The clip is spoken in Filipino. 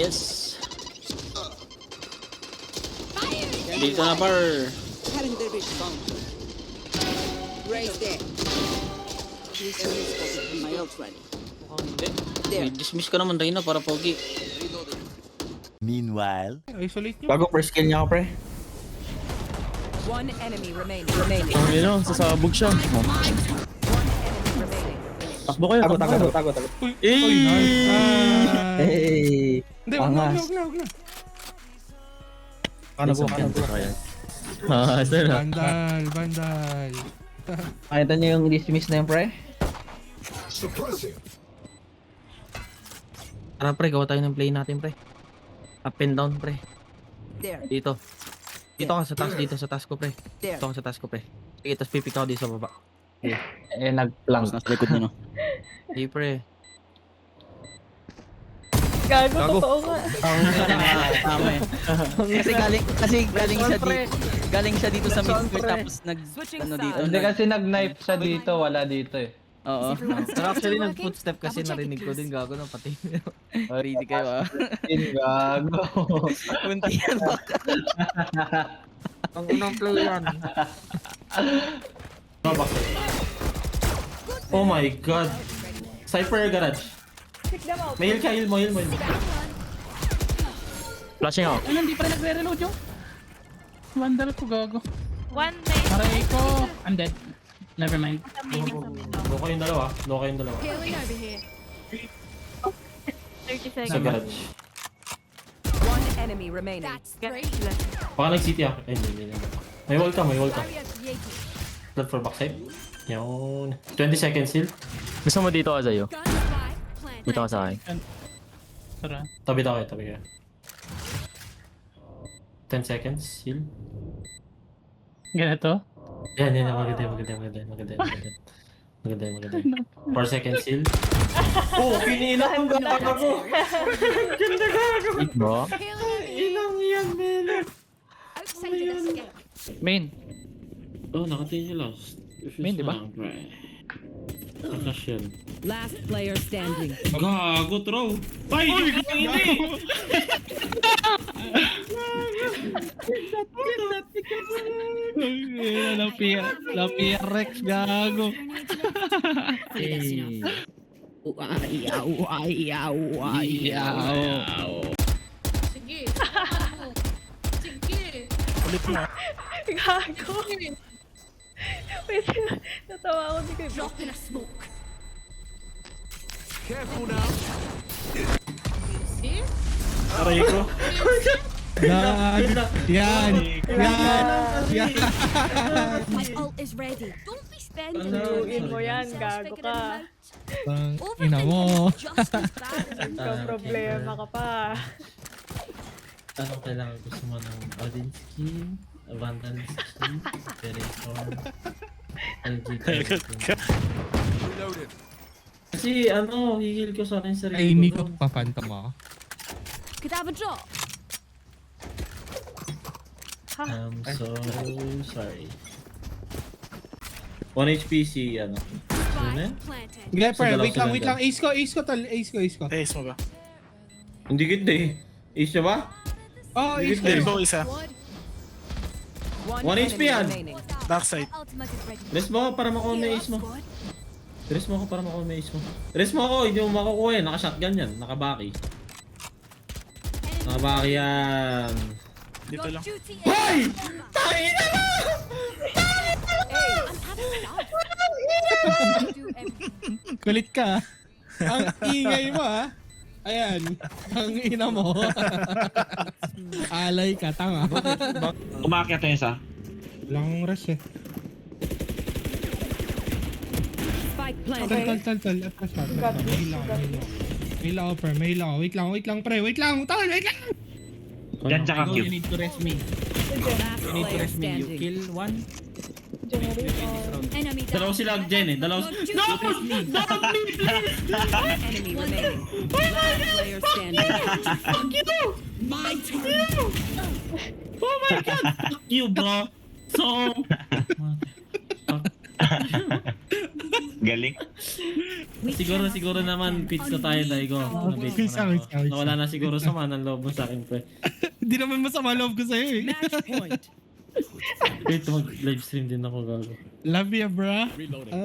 Yes. Dito na par. Having the bridge bomb. Raise there. Enemy spotted. My ult ready. Mukhang hindi. There. May dismiss ka naman Reyna para pogi. Meanwhile, Isolate nyo. Bago first kill niya ako, pre. One enemy remaining. Ang ino, sasabog siya. One enemy remaining. Takbo kayo, Tago. Uy, nice. Hey! Hindi, wag na. Ano po? Ah, sir. Bandal. Nakita niyo yung dismiss na yun, pre? Tara pre, gawa tayo ng play natin pre. Up and down pre. There. Dito. Dito ka sa taas, dito sa taas ko pre. There. Dito ka sa taas ko pre. Sige, tapos pipik ako dito sa baba. Nag-plank. Nasa likod niyo no. Sige pre. Gago, totoo nga. Tama eh. Galing siya dito sa mid square tapos Switching ano sides. dito. Hindi kasi nag-knife siya dito, wala dito eh. Oo. Pero actually nag-footstep kasi narinig ko din gago ng pati. Ready kayo ah. Gago. Kunti yan ba? Ang unang play yan. Oh my god. Cypher garage. Pick them out. May heal ka, heal mo. Flashing out. Ano, hindi pa rin nagre-reload yung? Vandal ko gago. One main. Aray ko. I'm dead. Never mind. Sa main sa window. No kayong dalawa. Healing over here. 30 Sa seconds. garage. One enemy remaining. Get Baka nag-city ah. Ay, hindi. May wall ka. Blood for backside. Yun. 20 seconds heal. Gusto mo dito ka sa'yo? Dito ka sa akin. Tara. Tabi ka. 10 seconds heal. Ganito? Yan. Maganda. 4 seconds heal. Oh, kinilang ang gago ko. Ganda gago. Mo? Ilang yan, Melo. Main. Oh, nakatingin last. Main, di ba? Nakas yan. Last player standing. Gago, throw. Ay, hindi. Lapia Rex gago. Gago. Wait, natawa ako di kayo. Drop in a smoke. Aray ko. Yan. My ult is ready. Don't be spending Luin mo yan, gago ka. Ina mo. Just as bad as Ikaw problema ka pa. Anong kailangan gusto mo ng Odin skin, Vandal skin, Veristorm, LGK skin? Kasi hihil ko sana yung sarili Ay, hindi ko doon. papanta mo. Could have a drop. I'm so sorry. 1 HP si Ano yan? Planted. Sige, pre, dalaw wait sila lang. dyan. Ace ko, tol. Ace ko. Ace mo ba? Hindi ganda eh. Ace niya ba? Oh, ace Sige, ko. Go isa. One 1 HP yan. remaining. Backside. Ultimate is ready. Rest mo ako para makuha mo yung ace mo. Rest mo ako para makuha mo yung ace mo. Rest mo ako, hindi mo makukuha yan. Naka-shotgun yan. Naka-baki. Naka-baki yan. Dito lang. Hoy! Tangina mo! Kulit ka. Ang ingay mo, ha? Ayan. Ang ina mo. Alay ka, tanga. Umakyat yung isa. Wala akong rush eh. Spike Tol. planted. Atras pa. May lao, pre. Wait lang, pre. Wait lang. Yan tsaka Go, Q. you need to rest me. Last You need to player rest me. You standing. kill one. Enemy Dalawa sila Jen eh. Dalawa. No! Enemy remaining. Last player standing. Fuck you! My turn! Oh my god! Fuck you, bro! So... Galing. Siguro naman quits na tayo, Daigo. Nabait mo na ako. Nawala na siguro sama ng loob mo sa akin, pre. Hindi naman masama loob ko sa'yo eh. Wait, mag-live stream din ako, gago. Love you, bro.